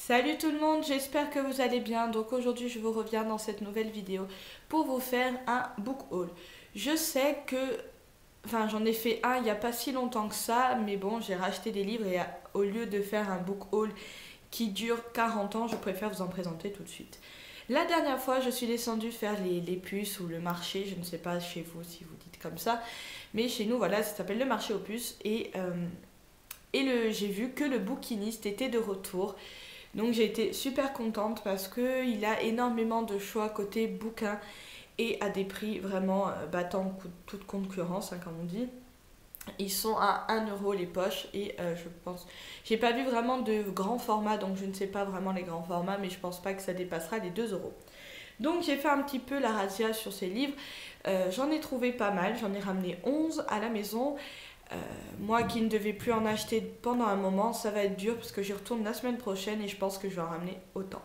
Salut tout le monde, j'espère que vous allez bien. Donc aujourd'hui je vous reviens dans cette nouvelle vidéo pour vous faire un book haul. Je sais que, j'en ai fait un il n'y a pas si longtemps que ça, mais bon j'ai racheté des livres et au lieu de faire un book haul qui dure 40 ans, je préfère vous en présenter tout de suite. La dernière fois je suis descendue faire les puces ou le marché, je ne sais pas chez vous si vous dites comme ça, mais chez nous voilà ça s'appelle le marché aux puces et j'ai vu que le bouquiniste était de retour. Donc j'ai été super contente parce qu'il a énormément de choix côté bouquin et à des prix vraiment battant toute concurrence, hein, comme on dit. Ils sont à 1 € les poches et je pense... J'ai pas vu vraiment de grands formats, donc je ne sais pas vraiment les grands formats, mais je pense pas que ça dépassera les 2 €. Donc j'ai fait un petit peu la razzia sur ces livres. J'en ai trouvé pas mal, j'en ai ramené 11 à la maison. Euh, Moi qui ne devais plus en acheter pendant un moment, ça va être dur parce que j'y retourne la semaine prochaine et je pense que je vais en ramener autant.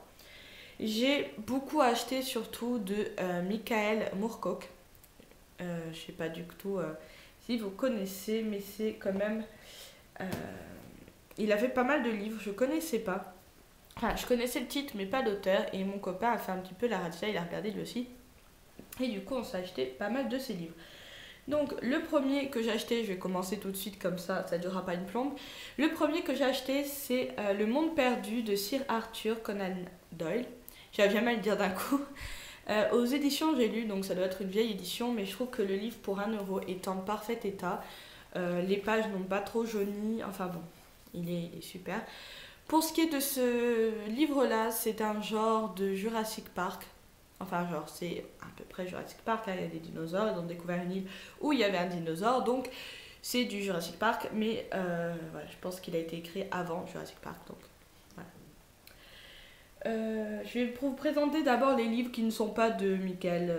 J'ai beaucoup acheté surtout de Michael Moorcock. Je sais pas du tout si vous connaissez, mais c'est quand même... euh, il a fait pas mal de livres, je connaissais pas. Enfin, je connaissais le titre mais pas l'auteur et mon copain a fait un petit peu la razzia, il a regardé lui aussi. Et du coup on s'est acheté pas mal de ses livres. Donc le premier que j'ai acheté, je vais commencer tout de suite comme ça durera pas une plombe. Le premier que j'ai acheté c'est Le Monde Perdu de Sir Arthur Conan Doyle. J'avais jamais à le dire d'un coup. Aux éditions j'ai lu, donc ça doit être une vieille édition, mais je trouve que le livre pour 1 € est en parfait état. Les pages n'ont pas trop jauni, enfin bon, il est super. Pour ce qui est de ce livre-là, c'est un genre de Jurassic Park. Enfin, genre, c'est à peu près Jurassic Park, là, il y a des dinosaures, ils ont découvert une île où il y avait un dinosaure, donc c'est du Jurassic Park, mais voilà, je pense qu'il a été écrit avant Jurassic Park, donc voilà. Je vais vous présenter d'abord les livres qui ne sont pas de Michael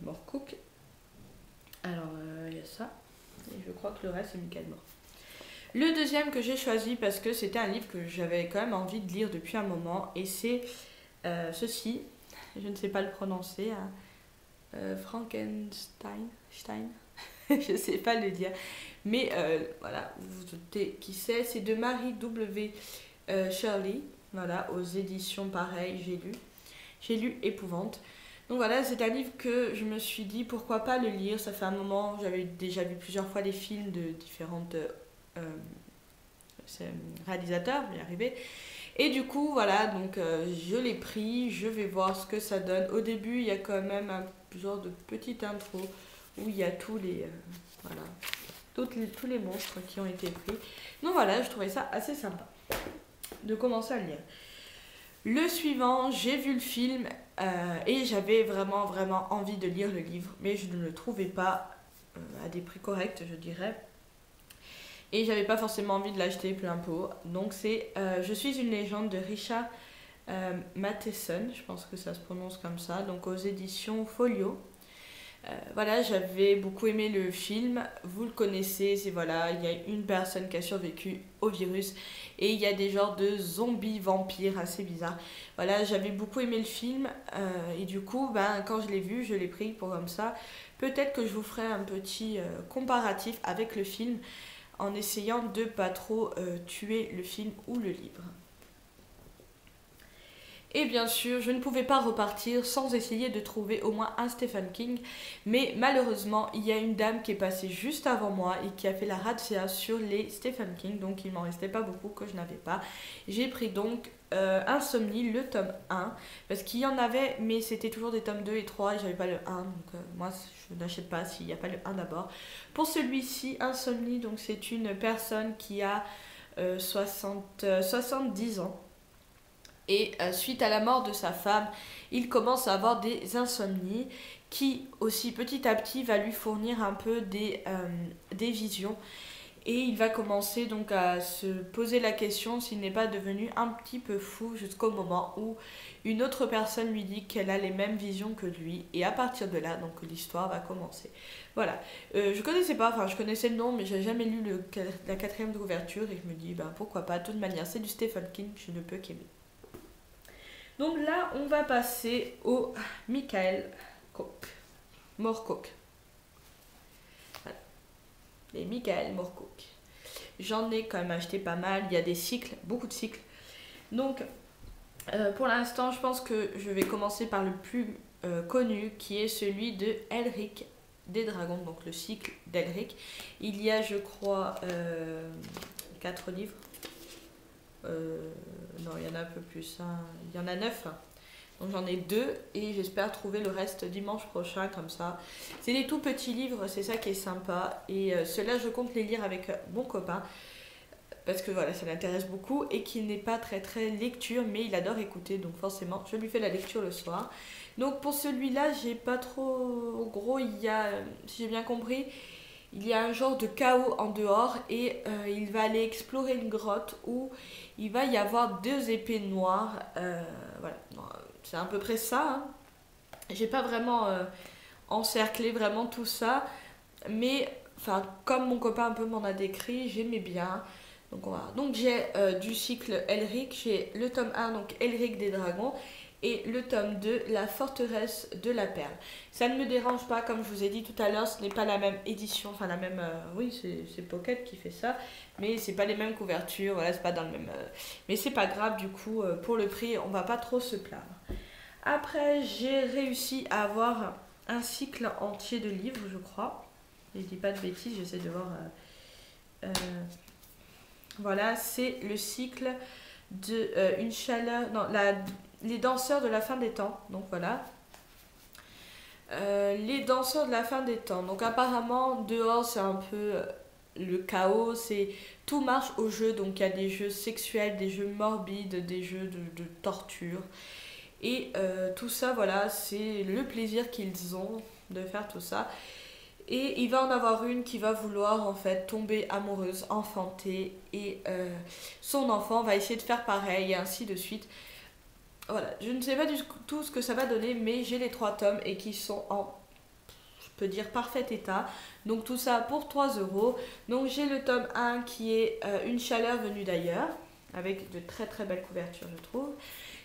Moorcock. Alors, il y a ça, et je crois que le reste c'est Michael Moore. Le deuxième que j'ai choisi parce que c'était un livre que j'avais quand même envie de lire depuis un moment, et c'est ceci, je ne sais pas le prononcer, hein. Frankenstein, Stein, je sais pas le dire, mais voilà, vous vous doutez qui c'est de Marie W. Shirley, voilà, aux éditions pareil, j'ai lu Épouvante. Donc voilà, c'est un livre que je me suis dit pourquoi pas le lire, ça fait un moment, j'avais déjà vu plusieurs fois les films de différentes réalisateurs, je vais y arriver. Et du coup, voilà, donc je l'ai pris, je vais voir ce que ça donne. Au début, il y a quand même un genre de petite intro où il y a tous les, voilà, tous les monstres qui ont été pris. Donc voilà, je trouvais ça assez sympa de commencer à le lire. Le suivant, j'ai vu le film et j'avais vraiment, vraiment envie de lire le livre, mais je ne le trouvais pas à des prix corrects, je dirais. Et j'avais pas forcément envie de l'acheter plein pot. Donc c'est Je suis une légende de Richard Matheson, je pense que ça se prononce comme ça, donc aux éditions Folio. Voilà, j'avais beaucoup aimé le film, vous le connaissez, c'est voilà, il y a une personne qui a survécu au virus et il y a des genres de zombies vampires assez bizarres. Voilà, j'avais beaucoup aimé le film et du coup, quand je l'ai vu, je l'ai pris pour comme ça. Peut-être que je vous ferai un petit comparatif avec le film en essayant de pas trop tuer le film ou le livre. Et bien sûr, je ne pouvais pas repartir sans essayer de trouver au moins un Stephen King. Mais malheureusement, il y a une dame qui est passée juste avant moi et qui a fait la razzia sur les Stephen King. Donc il m'en restait pas beaucoup que je n'avais pas. J'ai pris donc Insomnie, le tome 1. Parce qu'il y en avait, mais c'était toujours des tomes 2 et 3 et j'avais pas le 1. Donc moi, je n'achète pas s'il n'y a pas le 1 d'abord. Pour celui-ci, Insomnie, donc c'est une personne qui a 70 ans. Et suite à la mort de sa femme, il commence à avoir des insomnies qui aussi petit à petit va lui fournir un peu des visions. Et il va commencer donc à se poser la question s'il n'est pas devenu un petit peu fou jusqu'au moment où une autre personne lui dit qu'elle a les mêmes visions que lui. Et à partir de là, donc l'histoire va commencer. Voilà. Je connaissais pas, enfin je connaissais le nom, mais j'ai jamais lu la quatrième de couverture et je me dis pourquoi pas. De toute manière, c'est du Stephen King, je ne peux qu'aimer. Donc là, on va passer au Michael Moorcock. Voilà, les Michael Moorcock. J'en ai quand même acheté pas mal. Il y a des cycles, beaucoup de cycles. Donc, Pour l'instant, je pense que je vais commencer par le plus connu, qui est celui de Elric des Dragons, donc le cycle d'Elric. Il y a, je crois, 4 livres. Non, il y en a un peu plus. Hein. Il y en a 9. Donc j'en ai 2 et j'espère trouver le reste dimanche prochain comme ça. C'est des tout petits livres, c'est ça qui est sympa. Et ceux-là, je compte les lire avec mon copain. Parce que voilà, ça l'intéresse beaucoup et qu'il n'est pas très très lecture, mais il adore écouter. Donc forcément, je lui fais la lecture le soir. Donc pour celui-là, j'ai pas trop... En gros, il y a, si j'ai bien compris, il y a un genre de chaos en dehors et il va aller explorer une grotte où il va y avoir 2 épées noires. Voilà, c'est à peu près ça. Hein. J'ai pas vraiment encerclé vraiment tout ça, mais enfin comme mon copain un peu m'en a décrit, j'aimais bien. Donc, donc j'ai du cycle Elric, j'ai le tome 1, donc Elric des Dragons, et le tome 2, La forteresse de la perle. Ça ne me dérange pas, comme je vous ai dit tout à l'heure, ce n'est pas la même édition, enfin la même... oui, c'est Pocket qui fait ça, mais c'est pas les mêmes couvertures, voilà, c'est pas dans le même... mais c'est pas grave, du coup, pour le prix, on va pas trop se plaindre. Après, j'ai réussi à avoir un cycle entier de livres, je crois. Je dis pas de bêtises, j'essaie de voir... voilà, c'est le cycle de une chaleur... Non, les danseurs de la fin des temps. Donc voilà. Les danseurs de la fin des temps. Donc apparemment, dehors, c'est un peu le chaos. Tout marche au jeu. Donc il y a des jeux sexuels, des jeux morbides, des jeux de torture. Et tout ça, voilà, c'est le plaisir qu'ils ont de faire tout ça. Et il va en avoir une qui va vouloir en fait tomber amoureuse, enfanter, et son enfant va essayer de faire pareil, et ainsi de suite. Voilà, je ne sais pas du tout ce que ça va donner, mais j'ai les 3 tomes et qui sont en, je peux dire, parfait état. Donc tout ça pour 3 €. Donc j'ai le tome 1 qui est Une chaleur venue d'ailleurs, avec de très très belles couvertures, je trouve.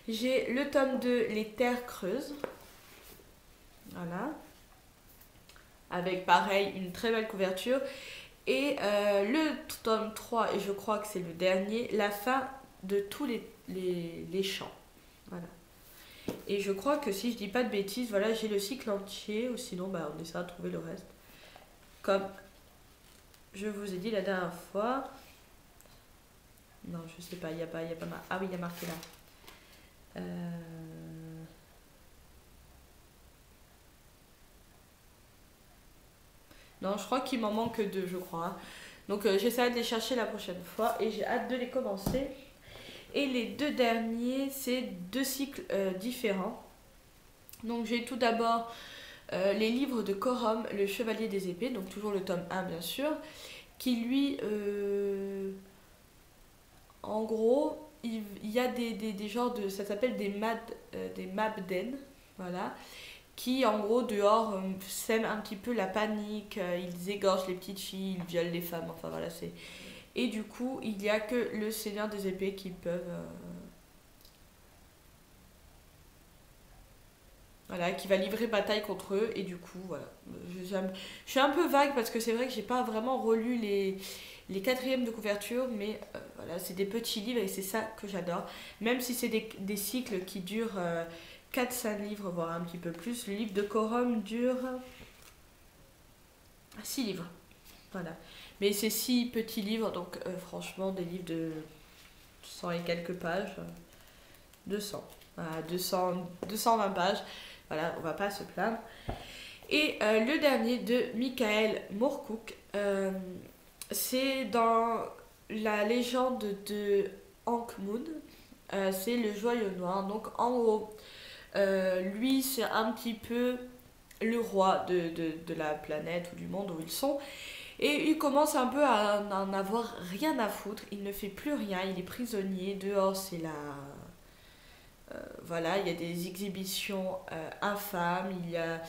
J'ai le tome 2, Les terres creuses. Voilà. Avec pareil une très belle couverture. Et le tome 3, et je crois que c'est le dernier, La fin de tous les chants. Voilà. Et je crois que si je dis pas de bêtises, voilà, j'ai le cycle entier, ou sinon bah, on essaiera de trouver le reste. Comme je vous ai dit la dernière fois. Non, je sais pas, il n'y a pas Ah oui, il y a marqué là. Non, je crois qu'il m'en manque 2, je crois. Hein. Donc j'essaierai de les chercher la prochaine fois et j'ai hâte de les commencer. Et les 2 derniers, c'est 2 cycles différents. Donc j'ai tout d'abord les livres de Corum, le Chevalier des Épées, donc toujours le tome 1 bien sûr, qui lui, en gros, il y a des genres de... Ça s'appelle des Mabden, voilà, qui en gros dehors sèment un petit peu la panique, ils égorgent les petites filles, ils violent les femmes, enfin voilà, c'est... Et du coup, il n'y a que le Seigneur des Épées qui peuvent... voilà, qui va livrer bataille contre eux, et du coup, voilà. Je suis un peu vague parce que c'est vrai que j'ai pas vraiment relu les 4e de couverture, mais voilà, c'est des petits livres et c'est ça que j'adore. Même si c'est des cycles qui durent 4-5 livres, voire un petit peu plus, le livre de Corum dure 6 livres. Voilà. Mais c'est 6 petits livres, donc franchement, des livres de 100 et quelques pages. 200. Voilà, 220 pages. Voilà, on va pas se plaindre. Et le dernier de Michael Moorcock, c'est dans la légende de Hank Moon. C'est le joyau noir. Donc en gros, lui c'est un petit peu le roi de la planète ou du monde où ils sont. Et il commence un peu à n'en avoir rien à foutre. Il ne fait plus rien, il est prisonnier. Dehors, c'est la... voilà, il y a des exhibitions infâmes, il y a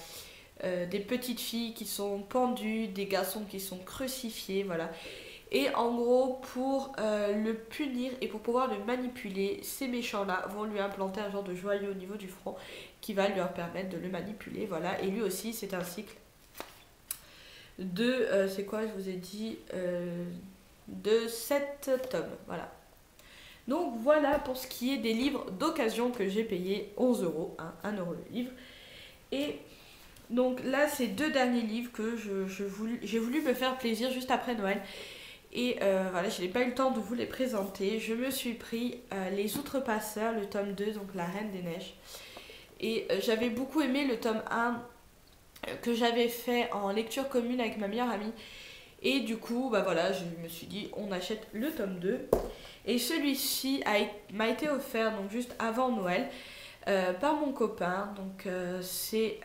des petites filles qui sont pendues, des garçons qui sont crucifiés, voilà. Et en gros, pour le punir et pour pouvoir le manipuler, ces méchants-là vont lui implanter un genre de joyau au niveau du front qui va leur permettre de le manipuler, voilà. Et lui aussi, c'est un cycle de, c'est quoi, je vous ai dit, de 7 tomes, voilà. Donc voilà pour ce qui est des livres d'occasion que j'ai payé 11 euros, hein, 1 euro le livre. Et donc là, c'est 2 derniers livres que j'ai voulu me faire plaisir juste après Noël. Et voilà, je n'ai pas eu le temps de vous les présenter. Je me suis pris Les Outrepasseurs, le tome 2, donc La Reine des Neiges. Et j'avais beaucoup aimé le tome 1 que j'avais fait en lecture commune avec ma meilleure amie. Et du coup, bah voilà, je me suis dit, on achète le tome 2. Et celui-ci m'a été offert donc juste avant Noël par mon copain. Donc c'est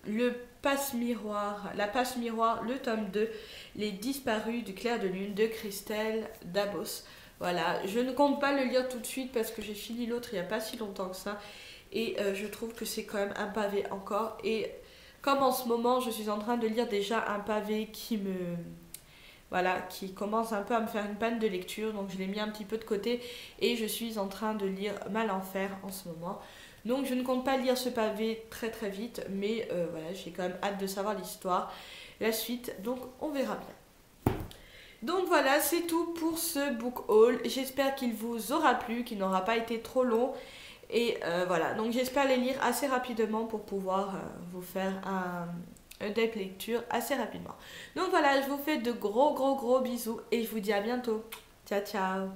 le passe-miroir, la passe-miroir, le tome 2, Les Disparus du clair de lune de Christelle Dabos. Voilà, je ne compte pas le lire tout de suite parce que j'ai fini l'autre il n'y a pas si longtemps que ça. Et je trouve que c'est quand même un pavé encore. Et comme en ce moment, je suis en train de lire déjà un pavé qui commence un peu à me faire une panne de lecture. Donc je l'ai mis un petit peu de côté et je suis en train de lire Malenfer en ce moment. Donc je ne compte pas lire ce pavé très très vite, mais voilà, j'ai quand même hâte de savoir l'histoire, la suite, donc on verra bien. Donc voilà, c'est tout pour ce book haul. J'espère qu'il vous aura plu, qu'il n'aura pas été trop long. Et voilà, donc j'espère les lire assez rapidement pour pouvoir vous faire un deck lecture assez rapidement. Donc voilà, je vous fais de gros bisous et je vous dis à bientôt. Ciao ciao.